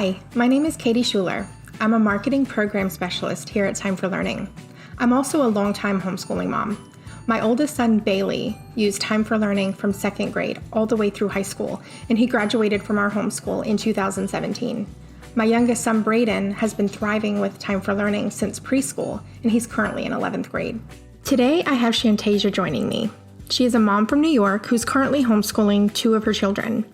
Hi, my name is Katie Schuler. I'm a marketing program specialist here at Time4Learning. I'm also a longtime homeschooling mom. My oldest son, Bailey, used Time4Learning from second grade all the way through high school, and he graduated from our homeschool in 2017. My youngest son, Braden, has been thriving with Time4Learning since preschool, and he's currently in 11th grade. Today, I have Shantasia joining me. She is a mom from New York who's currently homeschooling two of her children.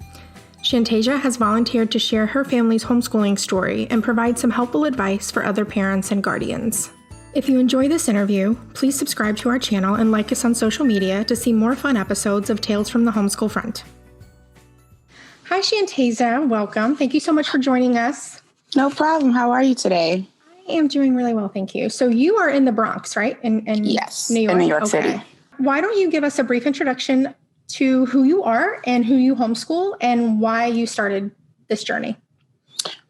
Shantasia has volunteered to share her family's homeschooling story and provide some helpful advice for other parents and guardians. If you enjoy this interview, please subscribe to our channel and like us on social media to see more fun episodes of Tales from the Homeschool Front. Hi, Shantasia. Welcome. Thank you so much for joining us. No problem. How are you today? I am doing really well, thank you. So you are in the Bronx, right? Yes, New York. in New York City. Why don't you give us a brief introduction to who you are and who you homeschool and why you started this journey?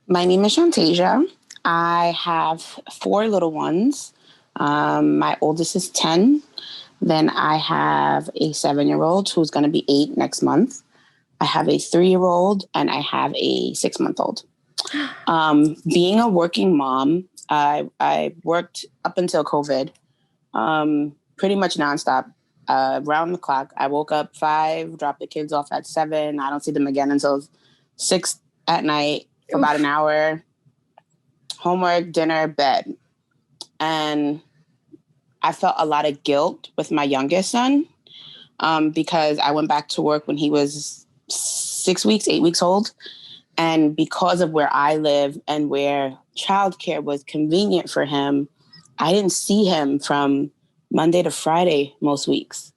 My name is Shantasia. I have four little ones. My oldest is 10. Then I have a 7-year-old who's going to be 8 next month. I have a 3-year-old and I have a 6-month-old. Being a working mom, I worked up until COVID, pretty much nonstop. Round the clock. I woke up 5, dropped the kids off at 7. I don't see them again until 6 at night for about an hour. Homework, dinner, bed. And I felt a lot of guilt with my youngest son because I went back to work when he was 8 weeks old. And because of where I live and where childcare was convenient for him, I didn't see him from Monday to Friday most weeks.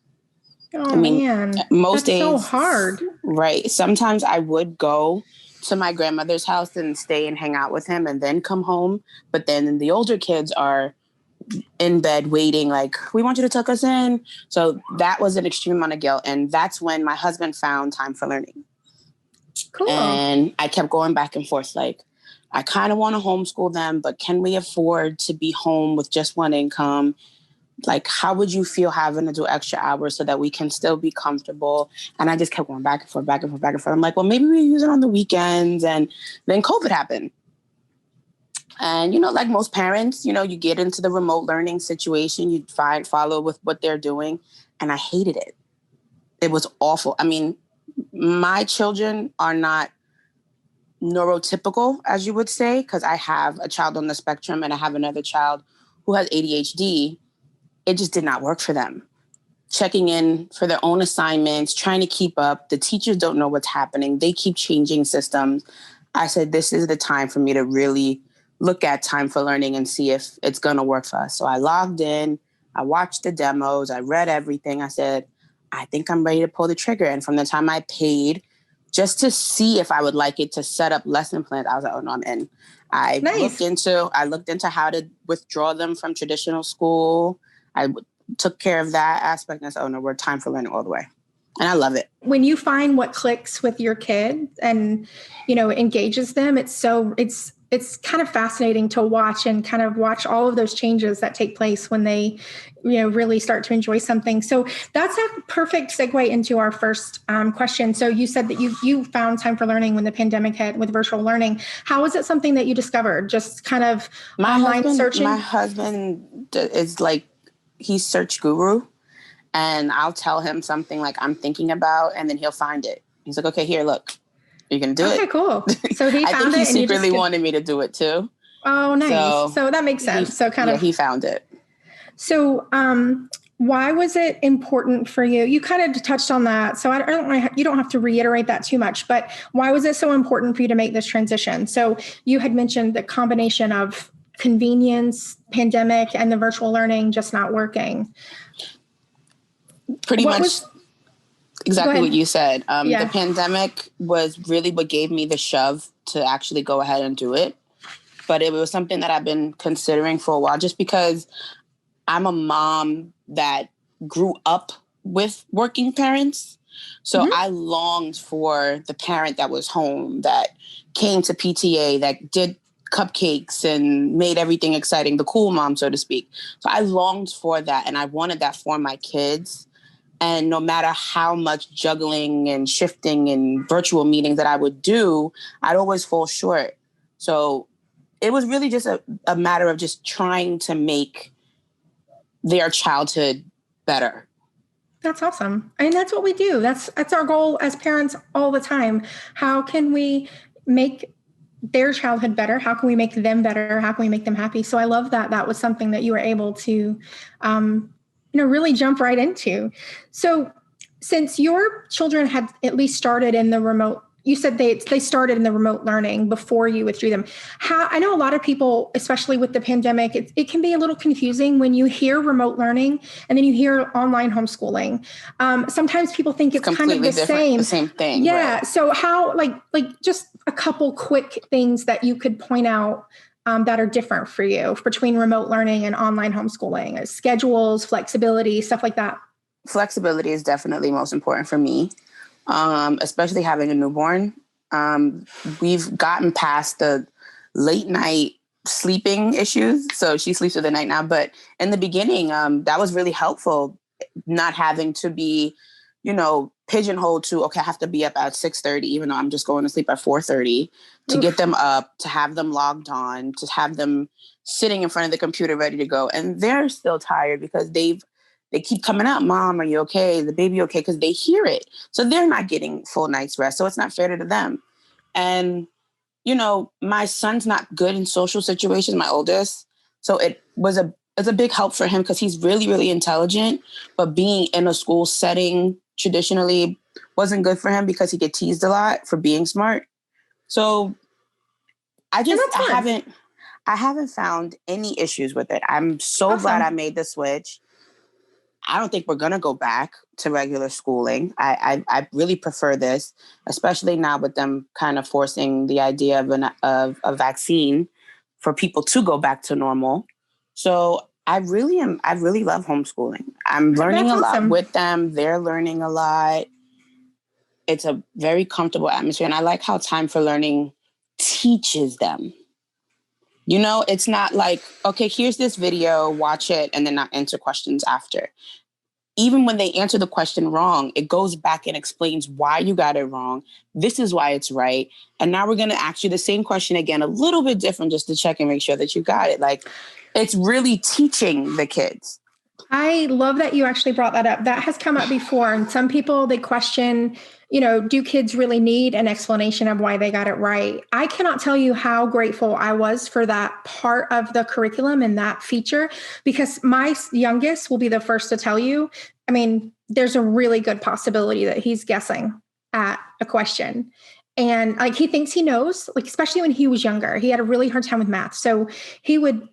Oh, man. Most That's days. so hard. Right. Sometimes I would go to my grandmother's house and stay and hang out with him and then come home. But then the older kids are in bed waiting, like, we want you to tuck us in. So that was an extreme amount of guilt. And that's when my husband found Time4Learning. Cool. And I kept going back and forth, like, I kind of want to homeschool them, but can we afford to be home with just one income? Like, how would you feel having to do extra hours so that we can still be comfortable? And I just kept going back and forth, back and forth, back and forth. I'm like, well, maybe we use it on the weekends. And then COVID happened. And, like most parents, you get into the remote learning situation, you follow with what they're doing. And I hated it. It was awful. I mean, my children are not neurotypical, as you would say, because I have a child on the spectrum and I have another child who has ADHD. It just did not work for them. Checking in for their own assignments, trying to keep up. The teachers don't know what's happening. They keep changing systems. I said, this is the time for me to really look at Time4Learning and see if it's going to work for us. So I logged in. I watched the demos. I read everything. I said, I think I'm ready to pull the trigger. And from the time I paid, just to see if I would like it to set up lesson plans, I was like, oh, no, I'm in. I looked into how to withdraw them from traditional school. I took care of that aspect and I said, oh no, we're Time4Learning all the way. And I love it. When you find what clicks with your kid and, engages them, it's kind of fascinating to watch and kind of watch all of those changes that take place when they, really start to enjoy something. So that's a perfect segue into our first question. So you said that you found Time4Learning when the pandemic hit with virtual learning. How was it something that you discovered? Just kind of online searching? My husband is like, he's search guru, and I'll tell him something like I'm thinking about, and then he'll find it. He's like, okay, here, look, you're going to do it. Okay, cool. So he found it. I think he secretly wanted me to do it too. Oh, nice. So that makes sense. He found it. So, why was it important for you? You kind of touched on that. So you don't have to reiterate that too much, but why was it so important for you to make this transition? So you had mentioned the combination of convenience, pandemic, and the virtual learning just not working. Pretty much exactly what you said. The pandemic was really what gave me the shove to actually go ahead and do it. But it was something that I've been considering for a while, just because I'm a mom that grew up with working parents. So I longed for the parent that was home, that came to PTA, that did cupcakes and made everything exciting, the cool mom, so to speak. So I longed for that, and I wanted that for my kids. And no matter how much juggling and shifting and virtual meetings that I would do, I'd always fall short. So it was really just a matter of just trying to make their childhood better. That's awesome. I mean, that's what we do. That's our goal as parents all the time. How can we make their childhood better? How can we make them better? How can we make them happy? So I love that that was something that you were able to, really jump right into. So since your children had at least started in the remote, you said they started in the remote learning before you withdrew them. How, I know a lot of people, especially with the pandemic, it can be a little confusing when you hear remote learning and then you hear online homeschooling. Sometimes people think it's kind of the same. The same thing. Yeah. Right. So how, like just a couple quick things that you could point out that are different for you between remote learning and online homeschooling, schedules, flexibility, stuff like that. Flexibility is definitely most important for me. Especially having a newborn. We've gotten past the late night sleeping issues. So she sleeps through the night now. But in the beginning, that was really helpful, not having to be, pigeonholed to, okay, I have to be up at 6:30, even though I'm just going to sleep at 4:30, to get them up, to have them logged on, to have them sitting in front of the computer ready to go. And they're still tired because they keep coming out, Mom, are you okay? Is the baby okay? Because they hear it. So they're not getting full night's rest. So it's not fair to them. And, my son's not good in social situations, my oldest. So it's a big help for him because he's really, really intelligent. But being in a school setting traditionally wasn't good for him because he get teased a lot for being smart. So I haven't found any issues with it. I'm so glad I made the switch. I don't think we're going to go back to regular schooling. I really prefer this, especially now with them kind of forcing the idea of a vaccine for people to go back to normal. So I really love homeschooling. I'm learning a lot with them. They're learning a lot. It's a very comfortable atmosphere. And I like how Time4Learning teaches them. It's not like, okay, here's this video, watch it, and then not answer questions after. Even when they answer the question wrong, it goes back and explains why you got it wrong. This is why it's right. And now we're going to ask you the same question again, a little bit different, just to check and make sure that you got it. Like, it's really teaching the kids. I love that you actually brought that up. That has come up before. And some people, they question, do kids really need an explanation of why they got it right? I cannot tell you how grateful I was for that part of the curriculum and that feature, because my youngest will be the first to tell you, there's a really good possibility that he's guessing at a question. And like, he thinks he knows, like, especially when he was younger, he had a really hard time with math. So he would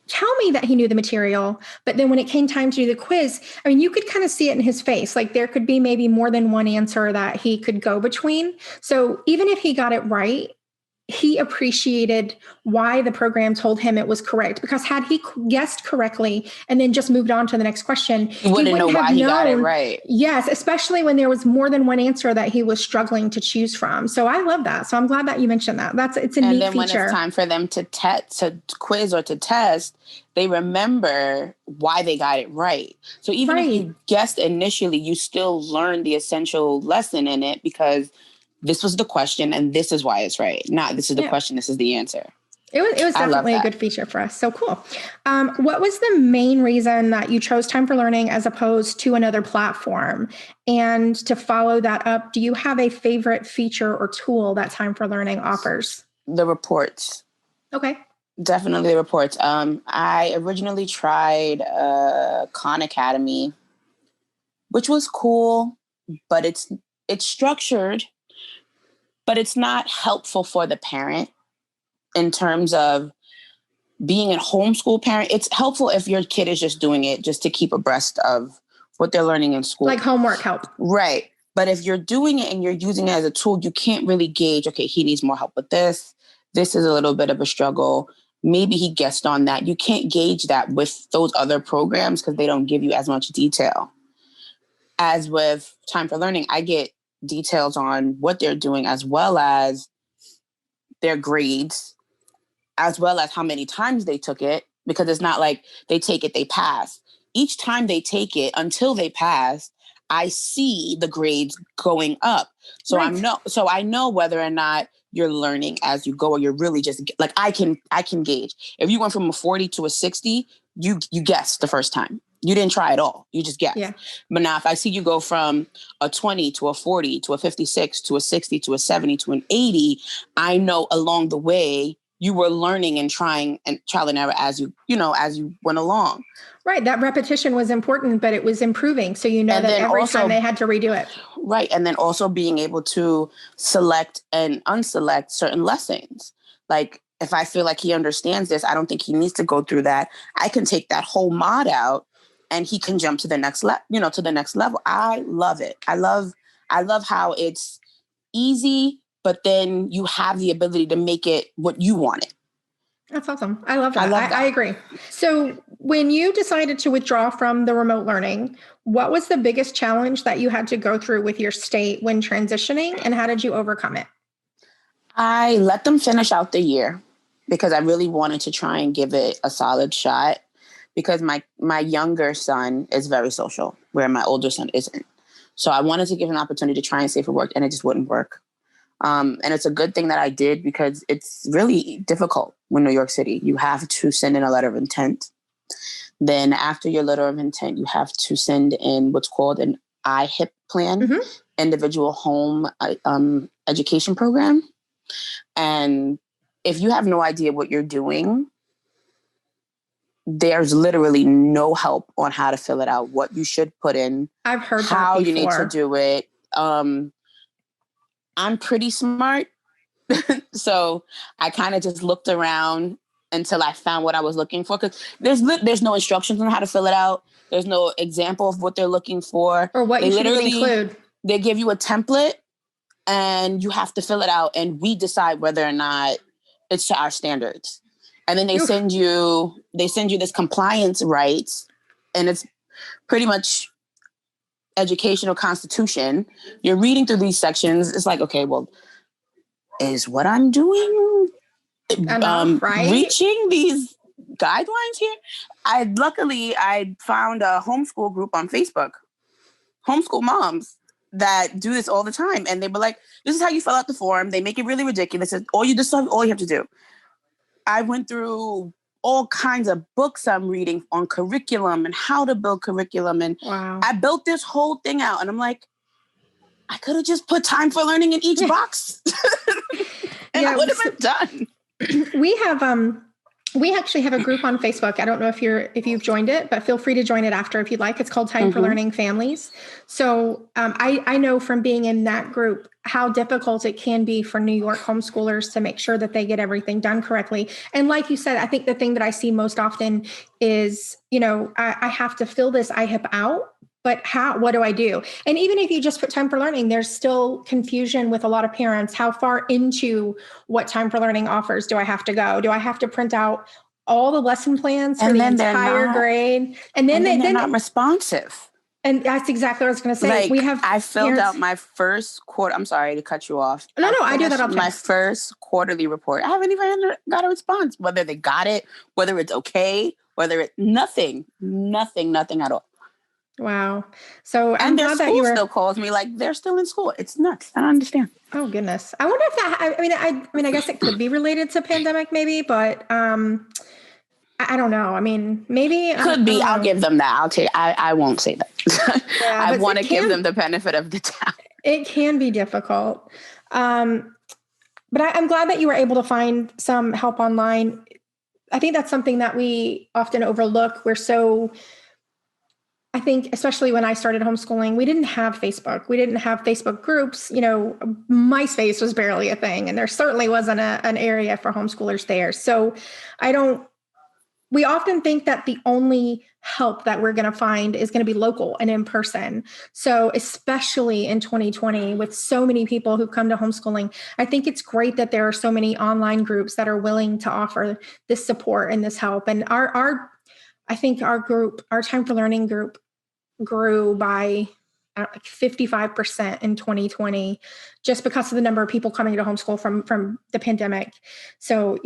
tell me that he knew the material, but then when it came time to do the quiz, you could kind of see it in his face. Like, there could be maybe more than one answer that he could go between. So even if he got it right, he appreciated why the program told him it was correct, because had he guessed correctly and then just moved on to the next question, he wouldn't know why he got it right. Yes, especially when there was more than one answer that he was struggling to choose from. So I love that. So I'm glad that you mentioned that. It's a neat feature. And then when it's time for them to quiz or to test, they remember why they got it right. So even if you guessed initially, you still learn the essential lesson in it, because this was the question and this is why it's right. Not this is the question, this is the answer. It was definitely a good feature for us. So cool. What was the main reason that you chose Time4Learning as opposed to another platform? And to follow that up, do you have a favorite feature or tool that Time4Learning offers? The reports. Okay. Definitely the reports. I originally tried Khan Academy, which was cool, but it's structured, but it's not helpful for the parent in terms of being a homeschool parent. It's helpful if your kid is just doing it just to keep abreast of what they're learning in school. Like homework help. Right. But if you're doing it and you're using it as a tool, you can't really gauge, okay, he needs more help with this. This is a little bit of a struggle. Maybe he guessed on that. You can't gauge that with those other programs because they don't give you as much detail. As with Time4Learning, I get details on what they're doing as well as their grades, as well as how many times they took it, because it's not like they take it, they pass. Each time they take it until they pass, I see the grades going up. So I know whether or not you're learning as you go, or you're really just like, I can gauge. If you went from a 40 to a 60, you guessed the first time. You didn't try at all. You just guessed. Yeah. But now if I see you go from a 20 to a 40 to a 56 to a 60 to a 70 to an 80, I know along the way you were learning and trying and trial and error as you went along. Right. That repetition was important, but it was improving. So you know and that every time they had to redo it. Right. And then also being able to select and unselect certain lessons. Like, if I feel like he understands this, I don't think he needs to go through that. I can take that whole mod out and he can jump to the next level. I love it. I love how it's easy, but then you have the ability to make it what you want it. That's awesome. I love that. I agree. So when you decided to withdraw from the remote learning, what was the biggest challenge that you had to go through with your state when transitioning, and how did you overcome it? I let them finish out the year because I really wanted to try and give it a solid shot, because my younger son is very social, where my older son isn't. So I wanted to give him an opportunity to try and see if it worked, and it just wouldn't work. And it's a good thing that I did, because it's really difficult when New York City. You have to send in a letter of intent. Then after your letter of intent, you have to send in what's called an IHIP plan, individual home education program. And if you have no idea what you're doing, there's literally no help on how to fill it out, what you should put in. I've heard how that before. You need to do it. I'm pretty smart. So I kind of just looked around until I found what I was looking for. Because there's no instructions on how to fill it out. There's no example of what they're looking for. Or what you should include. They give you a template and you have to fill it out. And we decide whether or not it's to our standards. And then they send you this compliance rights, and it's pretty much educational constitution. You're reading through these sections. It's like, okay, well, is what I'm doing enough, right? Reaching these guidelines here? I found a homeschool group on Facebook, homeschool moms that do this all the time. And they were like, this is how you fill out the form. They make it really ridiculous. All you have to do. I went through all kinds of books I'm reading on curriculum and how to build curriculum. And I built this whole thing out. And I'm like, I could have just put Time4Learning in each box. And I would have been done. We actually have a group on Facebook. I don't know if you've joined it, but feel free to join it after if you'd like. It's called Time4Learning Families. So I know from being in that group how difficult it can be for New York homeschoolers to make sure that they get everything done correctly. And like you said, I think the thing that I see most often is, I have to fill this IHIP out. But what do I do? And even if you just put Time4Learning, there's still confusion with a lot of parents. How far into what Time4Learning offers do I have to go? Do I have to print out all the lesson plans for the entire grade? And then they're not responsive. And that's exactly what I was going to say. I filled out my first quarter. I'm sorry to cut you off. No, I do that all the time. My first quarterly report. I haven't even got a response, whether they got it, whether it's okay, nothing at all. Wow. So and their school still calls me like they're still in school. It's nuts. I don't understand. Oh goodness. I wonder if that, I guess it could be related to pandemic maybe, but I don't know. I mean, maybe could be. I'll give them that. I'll tell you. I won't say that. Yeah, I want to give them the benefit of the doubt. It can be difficult. But I'm glad that you were able to find some help online. I think that's something that we often overlook. I think, especially when I started homeschooling, we didn't have Facebook. We didn't have Facebook groups. MySpace was barely a thing, and there certainly wasn't an area for homeschoolers there. So we often think that the only help that we're going to find is going to be local and in person. So especially in 2020, with so many people who come to homeschooling, I think it's great that there are so many online groups that are willing to offer this support and this help. And I think our group, our Time4Learning group, grew by 55% in 2020, just because of the number of people coming to homeschool from the pandemic. So,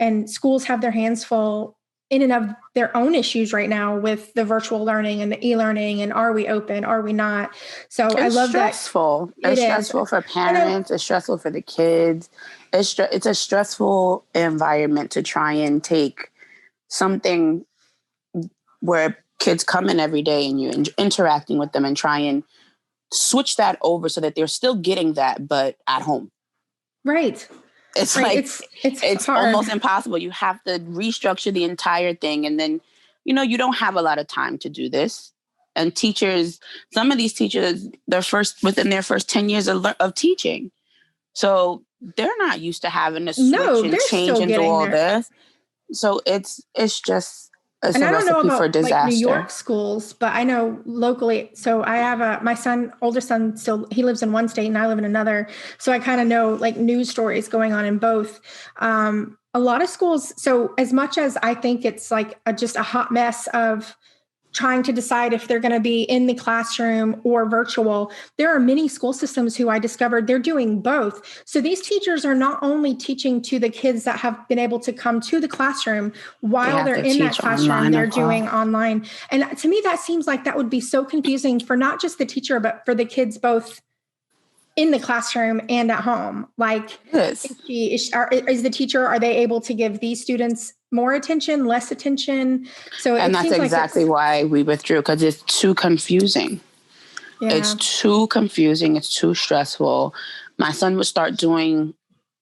and schools have their hands full in and of their own issues right now with the virtual learning and the e-learning and are we open, are we not? So I love stressful. that. It's stressful for parents. It's stressful for the kids. It's a stressful environment to try and take something where kids come in every day and you're interacting with them and try and switch that over so that they're still getting that, but at home. Right. It's right. like, it's almost impossible. You have to restructure the entire thing. And then, you don't have a lot of time to do this. And teachers, some of these teachers, within their first 10 years of teaching. So they're not used to having to switch and change and do all this. So it's a recipe for disaster. Like New York schools, but I know locally. So I have my oldest son, still, he lives in one state and I live in another. So I kind of know like news stories going on in both. A lot of schools. So as much as I think it's like just a hot mess of trying to decide if they're going to be in the classroom or virtual, there are many school systems who I discovered they're doing both. So these teachers are not only teaching to the kids that have been able to come to the classroom while they're in that classroom, they're doing online. And to me, that seems like that would be so confusing for not just the teacher, but for the kids both in the classroom and at home. Like, is the teacher, are they able to give these students more attention, less attention? And that's exactly why we withdrew, because it's too confusing. Yeah. It's too confusing. It's too stressful. My son would start doing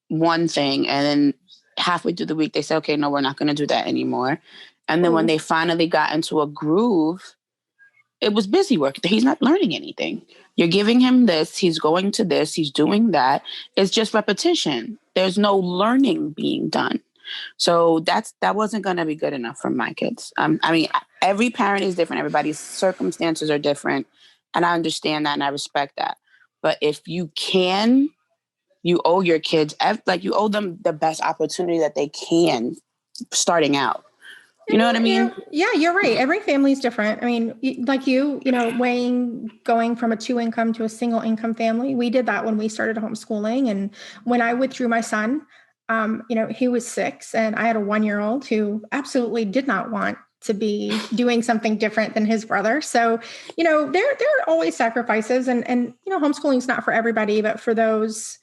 one thing and then halfway through the week, they said, okay, no, we're not going to do that anymore. And then when they finally got into a groove, it was busy work. He's not learning anything. You're giving him this. He's going to this. He's doing that. It's just repetition. There's no learning being done. So that wasn't going to be good enough for my kids. I mean, every parent is different. Everybody's circumstances are different. And I understand that and I respect that. But if you can, you owe your kids, like you owe them the best opportunity that they can starting out. You know what I mean? Yeah, you're right. Every family is different. I mean, like going from a 2-income to a single income family. We did that when we started homeschooling. And when I withdrew my son, he was 6 and I had a 1-year-old who absolutely did not want to be doing something different than his brother. So, there are always sacrifices and homeschooling is not for everybody, but for those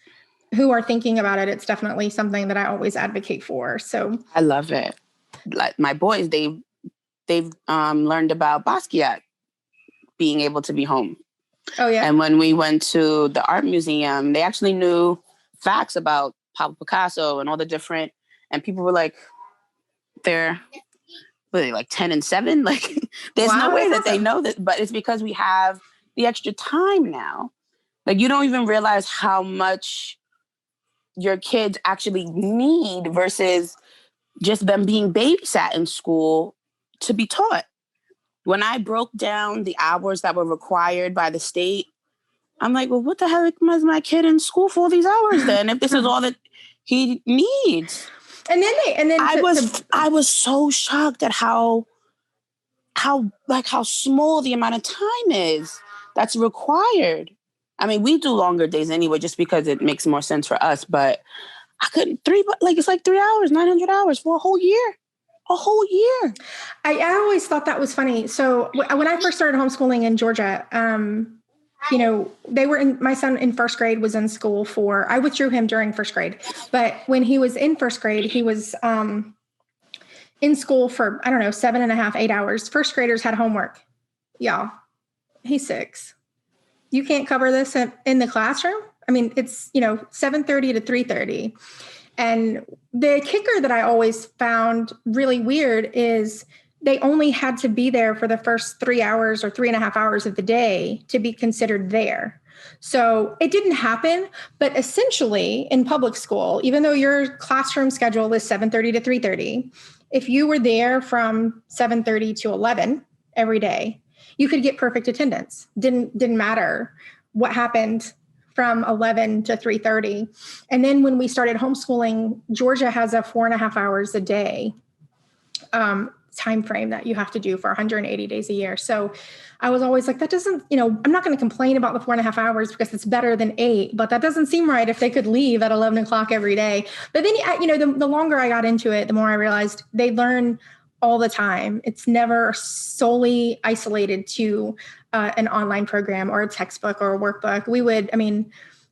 who are thinking about it, it's definitely something that I always advocate for. So I love it. Like my boys, they've learned about Basquiat being able to be home. Oh yeah. And when we went to the art museum, they actually knew facts about Pablo Picasso and all the different, and people were like, they're like 10 and 7. Like there's no way that they know that, but it's because we have the extra time now. Like you don't even realize how much your kids actually need versus just them being babysat in school to be taught. When I broke down the hours that were required by the state, I'm like, well, what the heck was my kid in school for all these hours then? If this is all that he needs. And then I was so shocked at how small the amount of time is that's required. I mean, we do longer days anyway, just because it makes more sense for us, but I couldn't it's like 3 hours, 900 hours for a whole year. I always thought that was funny. So when I first started homeschooling in Georgia, my son in first grade was in school I withdrew him during first grade, but when he was in first grade, he was, in school for, 7.5, 8 hours. First graders had homework. Y'all, he's 6. You can't cover this in the classroom. I mean, it's, 7:30 to 3:30. And the kicker that I always found really weird is they only had to be there for the first 3 hours or 3.5 hours of the day to be considered there. So it didn't happen, but essentially in public school, even though your classroom schedule is 7:30 to 3:30, if you were there from 7:30 to 11 every day, you could get perfect attendance. Didn't matter what happened from 11 to 3:30. And then when we started homeschooling, Georgia has a 4.5 hours a day time frame that you have to do for 180 days a year. So I was always like, that doesn't, I'm not going to complain about the 4.5 hours because it's better than 8, but that doesn't seem right if they could leave at 11 o'clock every day. But then, the longer I got into it, the more I realized they learn all the time. It's never solely isolated to an online program or a textbook or a workbook.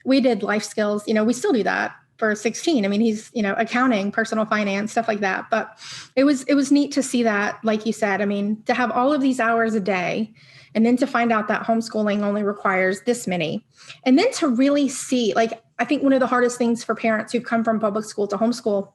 We did life skills, we still do that for 16. He's, accounting, personal finance, stuff like that. But it was neat to see that, like you said, to have all of these hours a day, and then to find out that homeschooling only requires this many. And then to really see, I think one of the hardest things for parents who come from public school to homeschool,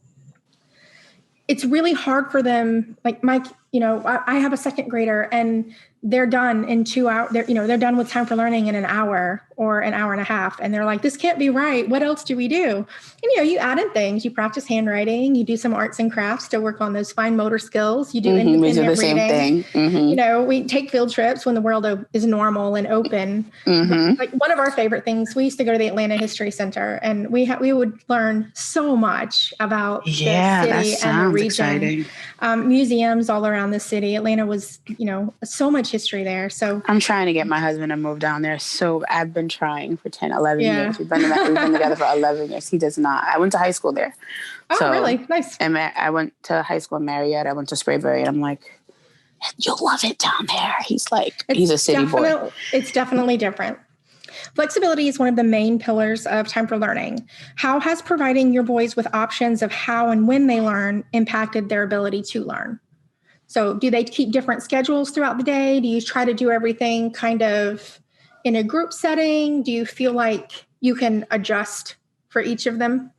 it's really hard for them. Like Mike, I have a second grader, and they're done in 2 hours. They're done with Time for Learning in an hour or an hour and a half. And they're like, this can't be right. What else do we do? And, you add in things, you practice handwriting, you do some arts and crafts to work on those fine motor skills. You do independent we do the reading. same thing. Mm-hmm. We take field trips when the world is normal and open. Mm-hmm. Like one of our favorite things, we used to go to the Atlanta History Center, and we would learn so much about the city and the region. Exciting. Museums all around the city. Atlanta was, so much history there. So I'm trying to get my husband to move down there. So I've been trying for 10, 11 years. We've been together for 11 years. He does not. I went to high school there. Oh, really? Nice. And I went to high school in Marietta. I went to Sprayberry, and I'm like, you'll love it down there. He's like, he's a city boy. It's definitely different. Flexibility is one of the main pillars of Time for Learning. How has providing your boys with options of how and when they learn impacted their ability to learn? So do they keep different schedules throughout the day? Do you try to do everything kind of in a group setting? Do you feel like you can adjust for each of them?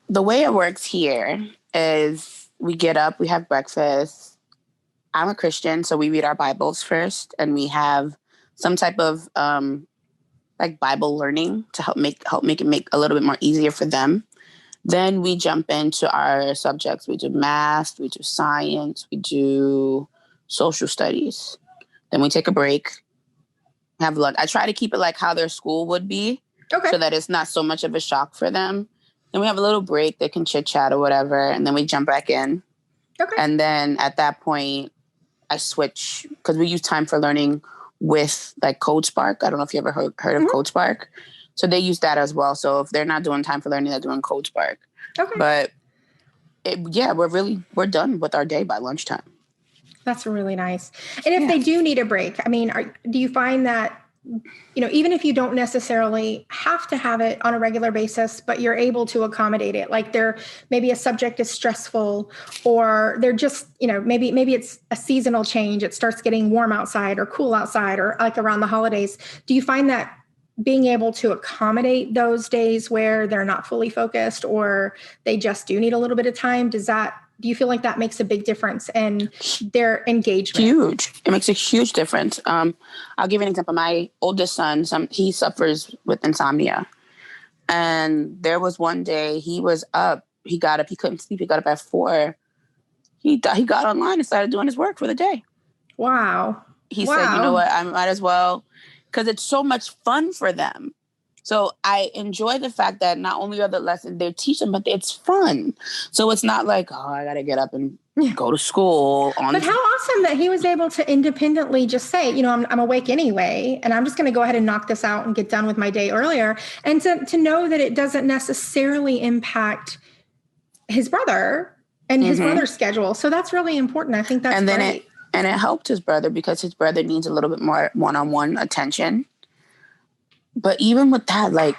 The way it works here is we get up, we have breakfast. I'm a Christian, so we read our Bibles first, and we have some type of Bible learning to help make it a little bit more easier for them. Then we jump into our subjects. We do math, we do science, we do social studies. Then we take a break, have lunch. I try to keep it like how their school would be, so that it's not so much of a shock for them. Then we have a little break. They can chit chat or whatever, and then we jump back in. Okay. And then at that point, I switch, because we use Time for Learning with CodeSpark. I don't know if you ever heard of CodeSpark. So they use that as well. So if they're not doing Time for Learning, they're doing CodeSpark. Okay. But we're done with our day by lunchtime. That's really nice. And if they do need a break, do you find that, even if you don't necessarily have to have it on a regular basis, but you're able to accommodate it, like maybe a subject is stressful, or they're just, maybe it's a seasonal change. It starts getting warm outside or cool outside, or like around the holidays. Do you find that being able to accommodate those days where they're not fully focused, or they just do need a little bit of time? Do you feel like that makes a big difference in their engagement? Huge. It makes a huge difference. I'll give you an example. My oldest son, he suffers with insomnia. And there was one day he was up. He got up. He couldn't sleep. He got up at 4. He got online and started doing his work for the day. Wow. He said, you know what? I might as well, because it's so much fun for them. So I enjoy the fact that not only are the lessons they're teaching, but it's fun. So it's not like, I got to get up and go to school. But how awesome that he was able to independently just say, I'm awake anyway, and I'm just going to go ahead and knock this out and get done with my day earlier. And to know that it doesn't necessarily impact his brother and his brother's schedule. So that's really important. I think that's great. And it helped his brother, because his brother needs a little bit more one-on-one attention. But even with that,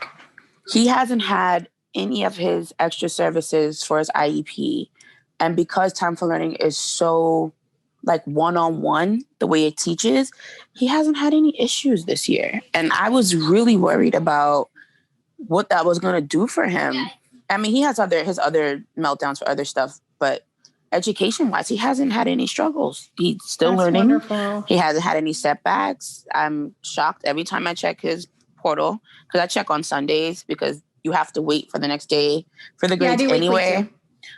he hasn't had any of his extra services for his IEP. And because Time for Learning is so one-on-one, the way it teaches, he hasn't had any issues this year. And I was really worried about what that was going to do for him. He has his other meltdowns for other stuff, but education-wise, he hasn't had any struggles. He's still learning. Wonderful. He hasn't had any setbacks. I'm shocked every time I check his portal, because I check on Sundays, because you have to wait for the next day for the grades anyway.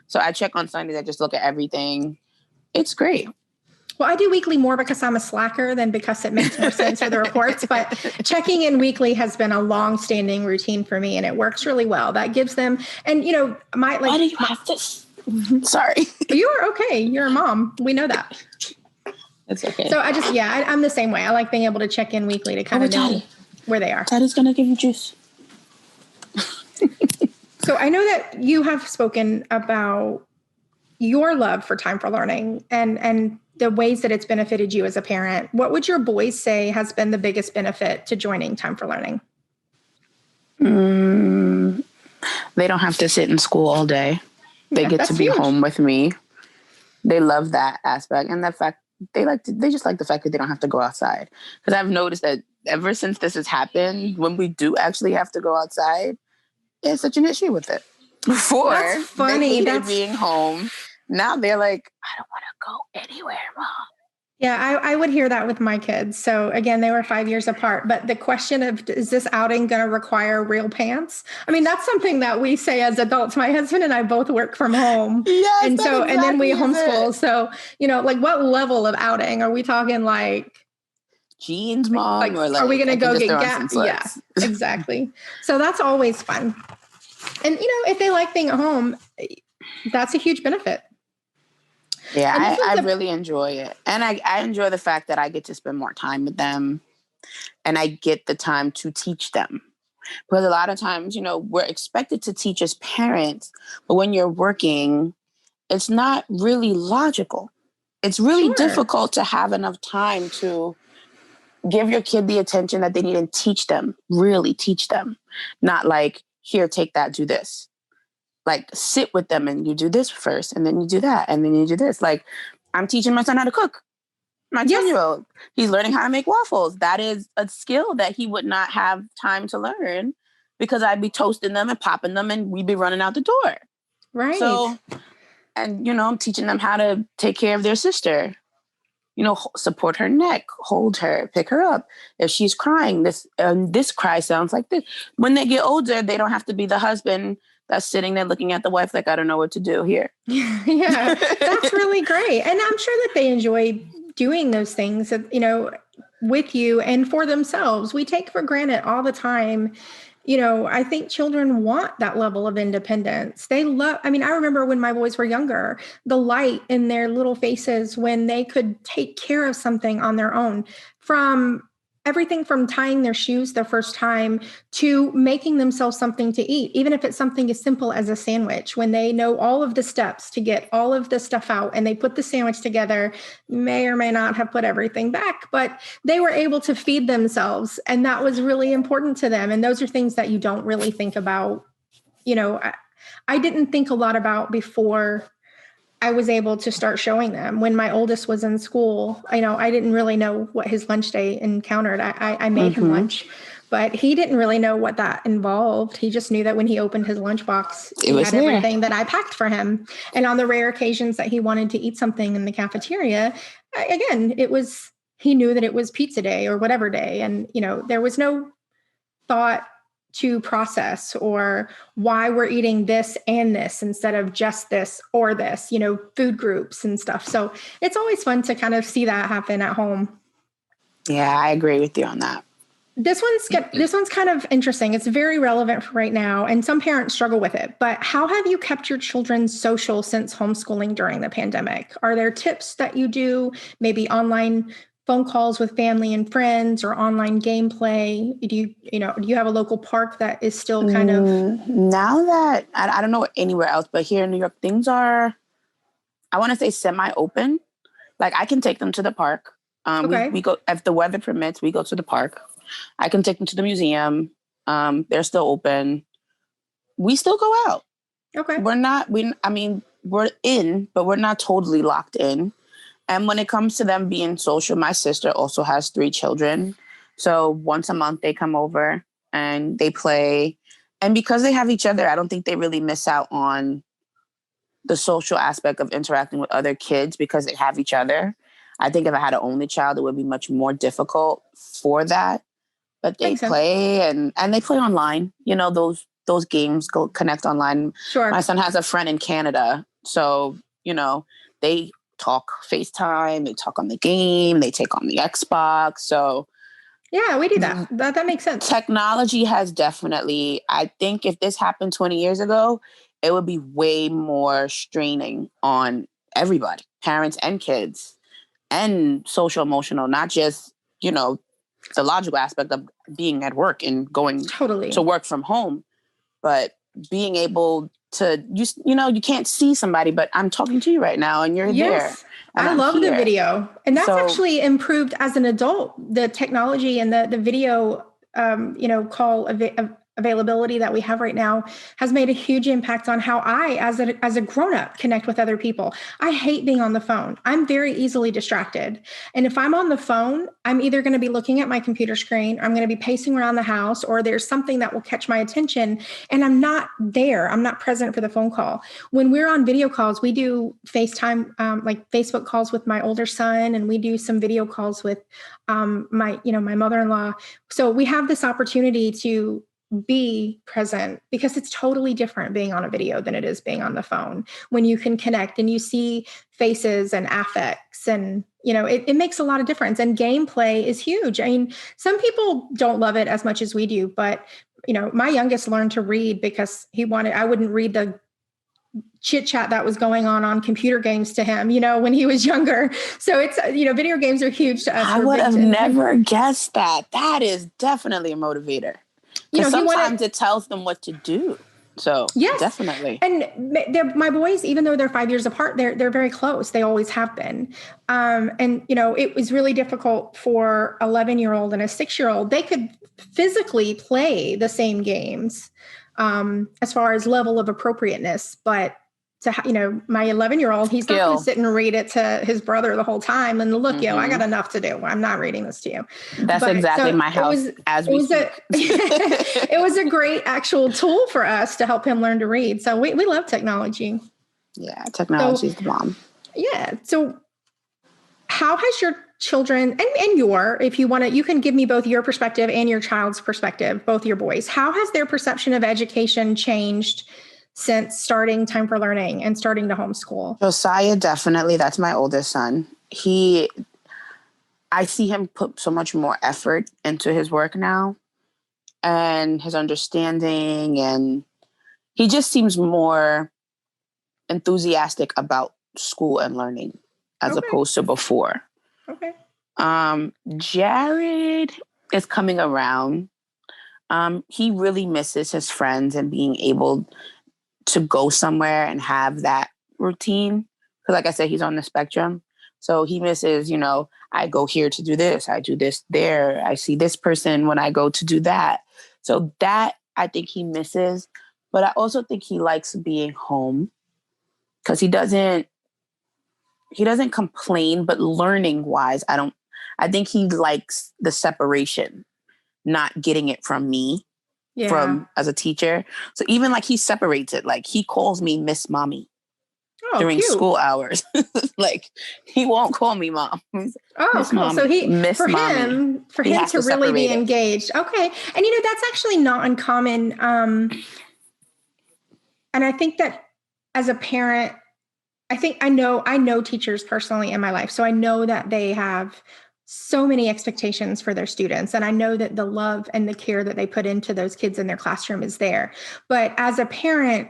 So I check on Sundays. I just look at everything. It's great. Well, I do weekly more because I'm a slacker than because it makes more sense for the reports. But checking in weekly has been a long-standing routine for me, and it works really well. That gives them, and why do you have this? Sorry. You are okay. You're a mom. We know that. It's okay. So I'm the same way. I like being able to check in weekly to kind of know where they are. Daddy's going to give you juice. So I know that you have spoken about, your love for Time for Learning and the ways that it's benefited you as a parent, what would your boys say has been the biggest benefit to joining Time for Learning? They don't have to sit in school all day. They get to be huge. home with me. They love that aspect. And the fact they just like the fact that they don't have to go outside. Because I've noticed that ever since this has happened, when we do actually have to go outside, it's such an issue with it. Before, that's funny. They hated being home. Now they're like, I don't want to go anywhere, Mom. Yeah, I would hear that with my kids. So again, they were 5 years apart. But the question of, is this outing going to require real pants? I mean, that's something that we say as adults. My husband and I both work from home. Yes, and so, exactly, and then we homeschool. So, like what level of outing? Are we talking like jeans, Mom? Or are we going to go get gas? Yeah, exactly. So that's always fun. And, if they like being at home, that's a huge benefit. Yeah, I really enjoy it. And I enjoy the fact that I get to spend more time with them and I get the time to teach them. Because a lot of times, we're expected to teach as parents, but when you're working, it's not really logical. It's really difficult to have enough time to give your kid the attention that they need and teach them, really teach them. Not like, here, take that, do this. Like, sit with them and you do this first, and then you do that, and then you do this. Like, I'm teaching my son how to cook. My 10-year-old, he's learning how to make waffles. That is a skill that he would not have time to learn because I'd be toasting them and popping them and we'd be running out the door. Right. So, and, I'm teaching them how to take care of their sister. Support her neck, hold her, pick her up. If she's crying, this cry sounds like this. When they get older, they don't have to be the husband that's sitting there looking at the wife like, I don't know what to do here. Yeah, that's really great. And I'm sure that they enjoy doing those things, with you and for themselves. We take for granted all the time. I think children want that level of independence. I remember when my boys were younger, the light in their little faces when they could take care of something on their own, from everything from tying their shoes the first time to making themselves something to eat, even if it's something as simple as a sandwich. When they know all of the steps to get all of the stuff out and they put the sandwich together, may or may not have put everything back, but they were able to feed themselves. And that was really important to them. And those are things that you don't really think about. I didn't think a lot about before I was able to start showing them. When my oldest was in school, I didn't really know what his lunch day encountered. I made him lunch, but he didn't really know what that involved. He just knew that when he opened his lunchbox, he had everything that I packed for him. And on the rare occasions that he wanted to eat something in the cafeteria, he knew that it was pizza day or whatever day. And, there was no thought to process or why we're eating this and this instead of just this or this, food groups and stuff. So it's always fun to kind of see that happen at home. Yeah, I agree with you on that. This one's kind of interesting. It's very relevant for right now, and some parents struggle with it. But how have you kept your children social since homeschooling during the pandemic? Are there tips that you do, maybe online phone calls with family and friends or online gameplay? Do you have a local park that is still kind of... Now that, I don't know anywhere else, but here in New York, things are, I want to say semi-open. Like, I can take them to the park. Okay. We go, if the weather permits, we go to the park. I can take them to the museum. They're still open. We still go out. Okay. We're in, but we're not totally locked in. And when it comes to them being social, my sister also has 3 children. So once a month they come over and they play. And because they have each other, I don't think they really miss out on the social aspect of interacting with other kids because they have each other. I think if I had an only child, it would be much more difficult for that. But they play and they play online. Those games go connect online. Sure. My son has a friend in Canada. So, they talk FaceTime, they talk on the game, they take on the Xbox. So yeah, we do that. That makes sense. Technology has definitely, I think if this happened 20 years ago, it would be way more straining on everybody, parents and kids, and social emotional, not just, the logical aspect of being at work and going to work from home, but being able you can't see somebody, but I'm talking to you right now and you're there. And I love the video. And that's actually improved as an adult, the technology and the video, call availability that we have right now has made a huge impact on how I, as a grown-up, connect with other people. I hate being on the phone. I'm very easily distracted. And if I'm on the phone, I'm either going to be looking at my computer screen, I'm going to be pacing around the house, or there's something that will catch my attention and I'm not there. I'm not present for the phone call. When we're on video calls, we do FaceTime, like Facebook calls with my older son, and we do some video calls with my mother-in-law. So we have this opportunity to be present, because it's totally different being on a video than it is being on the phone, when you can connect and you see faces and affects, and it makes a lot of difference. And gameplay is huge. I mean, some people don't love it as much as we do, but my youngest learned to read because I wouldn't read the chit chat that was going on computer games to him, when he was younger. So it's, video games are huge to us. I would have never guessed that. That is definitely a motivator. Because sometimes it tells them what to do. So yes, definitely. And my boys, even though they're 5 years apart, they're very close. They always have been. It was really difficult for 11-year-old and a 6-year-old. They could physically play the same games as far as level of appropriateness, but my 11-year-old, he's not going to sit and read it to his brother the whole time. And look, I got enough to do. I'm not reading this to you. That's exactly my house. It was a great actual tool for us to help him learn to read. So we love technology. Yeah, technology is the bomb. Yeah. So how has your children and if you want to, you can give me both your perspective and your child's perspective, both your boys. How has their perception of education changed since starting Time for Learning and starting to homeschool? Josiah, definitely. That's my oldest son. I see him put so much more effort into his work now and his understanding, and he just seems more enthusiastic about school and learning as opposed to before. Okay. Jared is coming around. He really misses his friends and being able to go somewhere and have that routine. Because like I said, he's on the spectrum. So he misses, I go here to do this. I do this there. I see this person when I go to do that. So that I think he misses. But I also think he likes being home because he doesn't complain, but learning wise, I think he likes the separation, not getting it from me. Yeah. From as a teacher. So even like he separates it, like he calls me Miss Mommy during school hours. Like he won't call me mom. Miss cool. Mommy, so for him to really be engaged. Okay. And that's actually not uncommon. And I think that as a parent, I know teachers personally in my life. So I know that they have so many expectations for their students. And I know that the love and the care that they put into those kids in their classroom is there. But as a parent,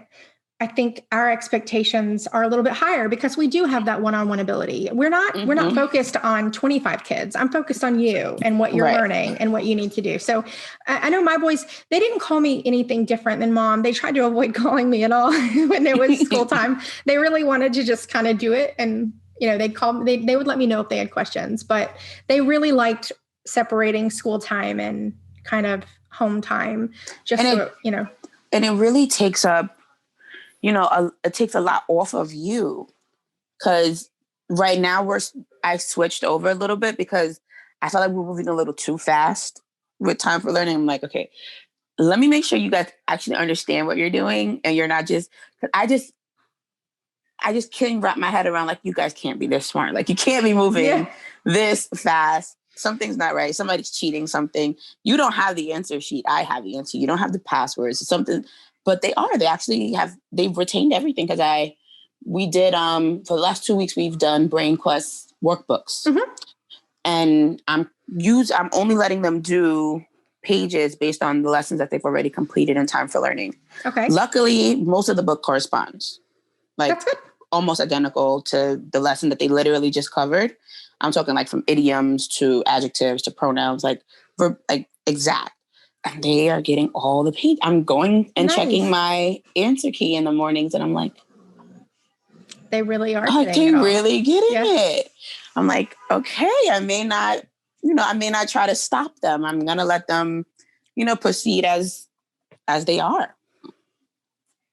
I think our expectations are a little bit higher because we do have that one-on-one ability. We're not focused on 25 kids. I'm focused on you and what you're learning and what you need to do. So I know my boys, they didn't call me anything different than mom. They tried to avoid calling me at all when it was school time. They really wanted to just kind of do it. And they'd call me, they would let me know if they had questions, but they really liked separating school time and kind of home time. And it really takes up, it takes a lot off of you, because right now I switched over a little bit because I felt like we're moving a little too fast with Time for Learning. I'm like, okay, let me make sure you guys actually understand what you're doing, and you're not just, cause I just can't wrap my head around, like, you guys can't be this smart. Like, you can't be moving this fast. Something's not right. Somebody's cheating something. You don't have the answer sheet. I have the answer. You don't have the passwords. It's something, but they've retained everything because we did, for the last 2 weeks, we've done Brain Quest workbooks. Mm-hmm. And I'm only letting them do pages based on the lessons that they've already completed in Time for Learning. Okay. Luckily, most of the book corresponds. That's good. Almost identical to the lesson that they literally just covered. I'm talking like from idioms to adjectives to pronouns, like exact. And they are getting all the page. I'm going and checking my answer key in the mornings, and I'm like, they really are like, getting they it all. really getting it. I'm like, okay, I may not try to stop them. I'm going to let them, proceed as they are.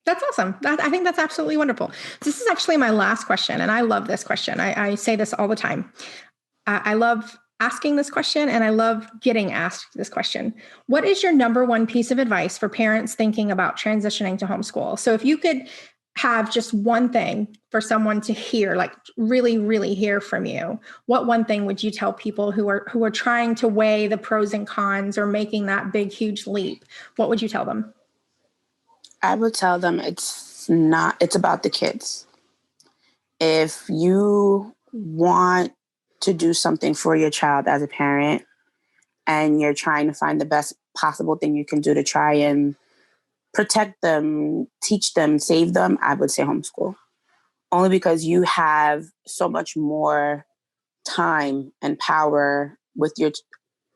That's awesome. I think that's absolutely wonderful. This is actually my last question, and I love this question. I say this all the time. I love asking this question, and I love getting asked this question. What is your number one piece of advice for parents thinking about transitioning to homeschool? So if you could have just one thing for someone to hear, like really, really hear from you, what one thing would you tell people who are trying to weigh the pros and cons or making that big, huge leap? What would you tell them? I would tell them it's about the kids. If you want to do something for your child as a parent and you're trying to find the best possible thing you can do to try and protect them, teach them, save them, I would say homeschool. Only because you have so much more time and power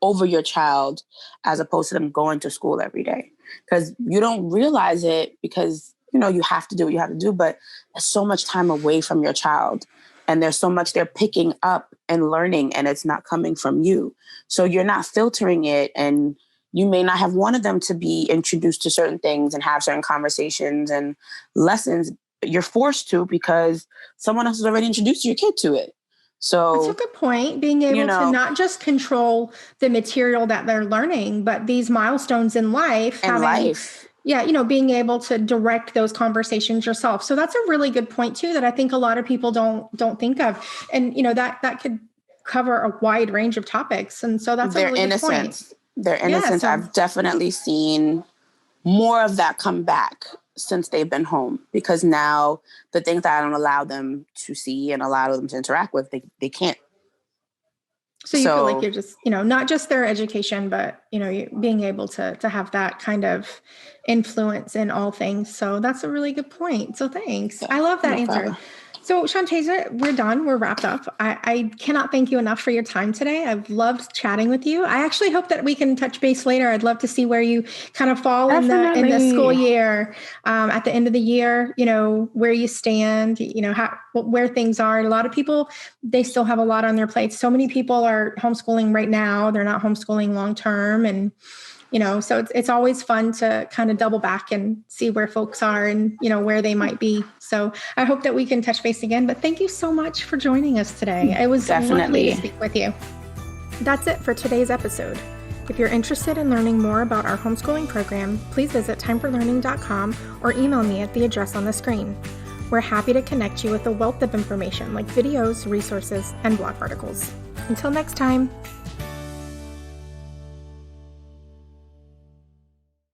over your child as opposed to them going to school every day. Because you don't realize it because, you have to do what you have to do, but there's so much time away from your child and there's so much they're picking up and learning and it's not coming from you. So you're not filtering it, and you may not have wanted them to be introduced to certain things and have certain conversations and lessons. You're forced to because someone else has already introduced your kid to it. So that's a good point. Being able to not just control the material that they're learning, but these milestones in life. Being able to direct those conversations yourself. So that's a really good point too, that I think a lot of people don't think of. And, that could cover a wide range of topics. And so that's a really good point. Their innocence. Yeah, so I've definitely seen more of that come back since they've been home, because now the things that I don't allow them to see and allow them to interact with, they can't. So you feel like you're just, not just their education, but, being able to have that kind of influence in all things. So that's a really good point. So thanks. I love that answer. Problem. So Shantasia, we're done. We're wrapped up. I cannot thank you enough for your time today. I've loved chatting with you. I actually hope that we can touch base later. I'd love to see where you kind of fall in the school year, at the end of the year, where you stand, where things are. A lot of people, they still have a lot on their plates. So many people are homeschooling right now. They're not homeschooling long-term. And so it's always fun to kind of double back and see where folks are and, where they might be. So I hope that we can touch base again. But thank you so much for joining us today. It was lovely to speak with you. That's it for today's episode. If you're interested in learning more about our homeschooling program, please visit time4learning.com or email me at the address on the screen. We're happy to connect you with a wealth of information like videos, resources, and blog articles. Until next time.